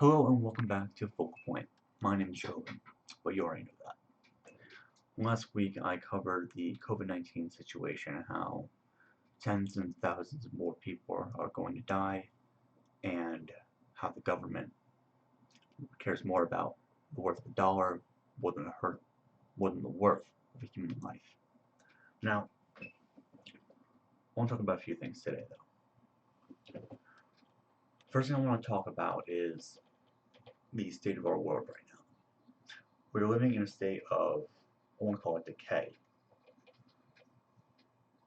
Hello and welcome back to Focal Point. My name is Hobin, but you already know that. Last week I covered the COVID-19 situation and how tens and thousands of more people are going to die and how the government cares more about the worth of a dollar more than the worth of a human life. Now, I want to talk about a few things today though. First thing I want to talk about is the state of our world right now. We're living in a state of, I want to call it decay.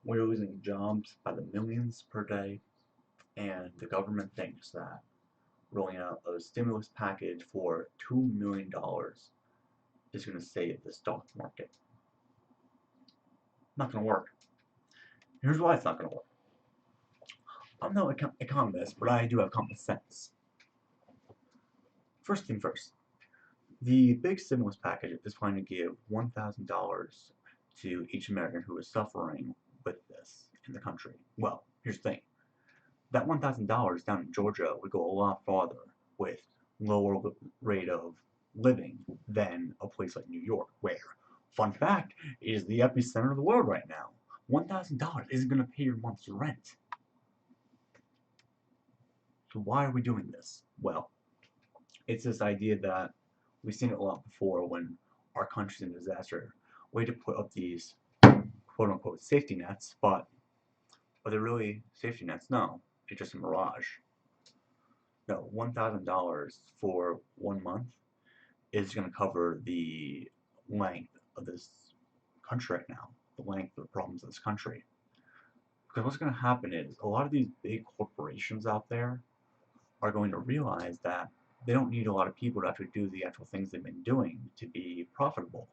We're losing jobs by the millions per day, and the government thinks that rolling out a stimulus package for $2 million is going to save the stock market. Not going to work. Here's why it's not going to work. I'm no economist, but I do have common sense. First thing first, the big stimulus package is going to give $1,000 to each American who is suffering with this in the country. Well, here's the thing. That $1,000 down in Georgia would go a lot farther with lower rate of living than a place like New York, where, fun fact, is the epicenter of the world right now. $1,000 isn't going to pay your month's rent. So why are we doing this? Well, it's this idea that we've seen it a lot before when our country's in disaster. We had to put up these quote-unquote safety nets, but are they really safety nets? No, it's just a mirage. No, $1,000 for 1 month is going to cover the length of this country right now, the length of the problems of this country. Because what's going to happen is a lot of these big corporations out there are going to realize that they don't need a lot of people to actually do the actual things they've been doing to be profitable.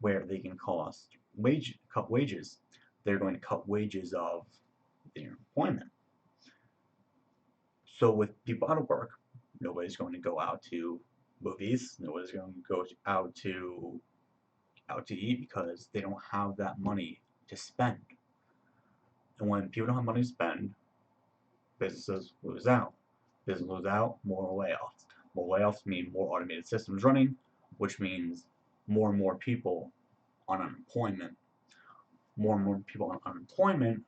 Where they can cut wages, they're going to cut wages of their employment. So with people out of work, nobody's going to go out to movies, nobody's going to go out to eat because they don't have that money to spend. And when people don't have money to spend, businesses lose out. Business lose out, more layoffs. More layoffs mean more automated systems running, which means more and more people on unemployment. More and more people on unemployment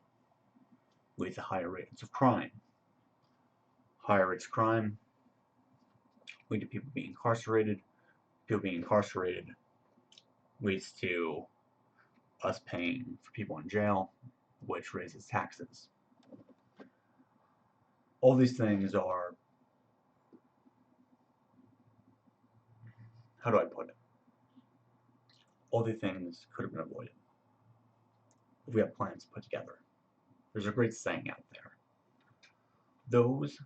leads to higher rates of crime. Higher rates of crime lead to people being incarcerated. People being incarcerated leads to us paying for people in jail, which raises taxes. All these things are, how do I put it? All these things could have been avoided if we had plans put together. There's a great saying out there. Those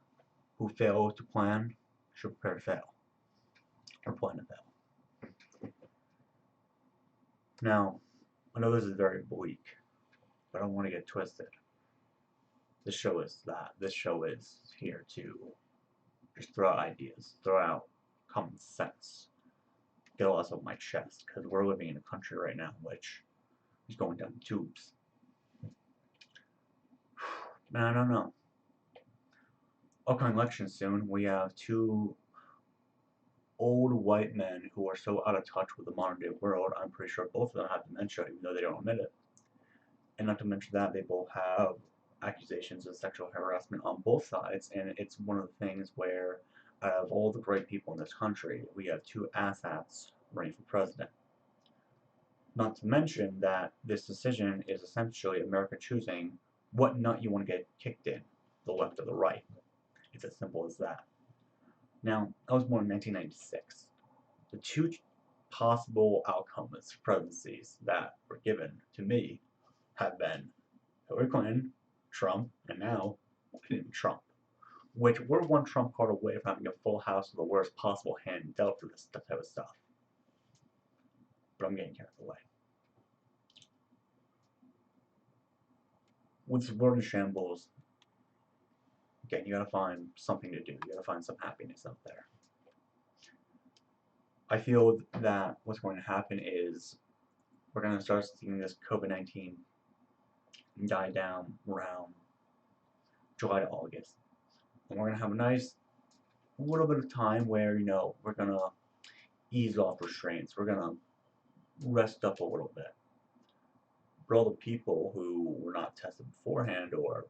who fail to plan should prepare to fail, or plan to fail. Now, I know this is very bleak, but I don't want to get twisted. This show is that. This show is here to just throw out ideas, throw out common sense, get all this off my chest, because we're living in a country right now which is going down the tubes. Man, I don't know. Upcoming election soon, we have two old white men who are so out of touch with the modern day world, I'm pretty sure both of them have dementia, even though they don't admit it. And not to mention that, they both have accusations of sexual harassment on both sides, and it's one of the things where, out of all the great people in this country, we have two asshats running for president. Not to mention that this decision is essentially America choosing what nut you want to get kicked in, the left or the right. It's as simple as that. Now, I was born in 1996. The two possible outcomes for presidencies that were given to me have been Hillary Clinton, Trump, and now Trump. Which we're one Trump card away from having a full house with the worst possible hand dealt for this type of stuff. But I'm getting carried away. With this world in shambles, again, you gotta find something to do. You gotta find some happiness out there. I feel that what's going to happen is we're going to start seeing this COVID-19 die down around July to August. And we're going to have a nice a little bit of time where, we're gonna ease off restraints. We're gonna rest up a little bit. For all the people who were not tested beforehand or,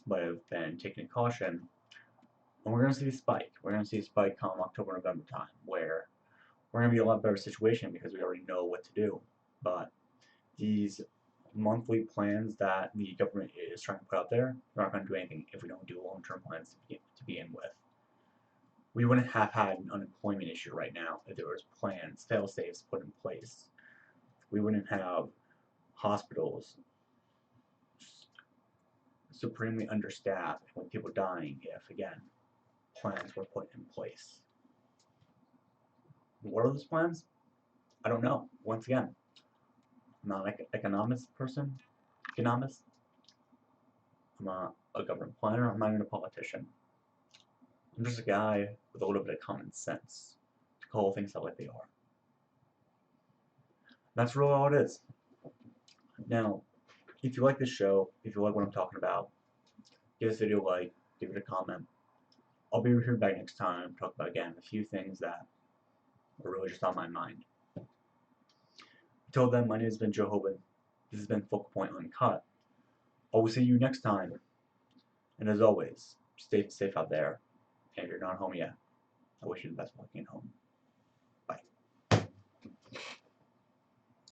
might have been taking caution, and we're gonna see a spike. We're gonna see a spike come October, November time, where we're gonna be in a lot better situation because we already know what to do. But these monthly plans that the government is trying to put out there, they're not going to do anything if we don't do long-term plans to begin with. We wouldn't have had an unemployment issue right now if there was plans, fail-safes put in place. We wouldn't have hospitals supremely understaffed with people dying if, again, plans were put in place. What are those plans? I don't know. Once again, I'm not an economist person. Economist. I'm not a government planner. I'm not even a politician. I'm just a guy with a little bit of common sense to call things out like they are. That's really all it is. Now, if you like this show, if you like what I'm talking about, give this video a like, give it a comment. I'll be here back next time to talk about, again, a few things that are really just on my mind. Until then, my name has been Joe Hobin. This has been Point Uncut. I will see you next time. And as always, stay safe out there. And if you're not home yet, I wish you the best luck getting home.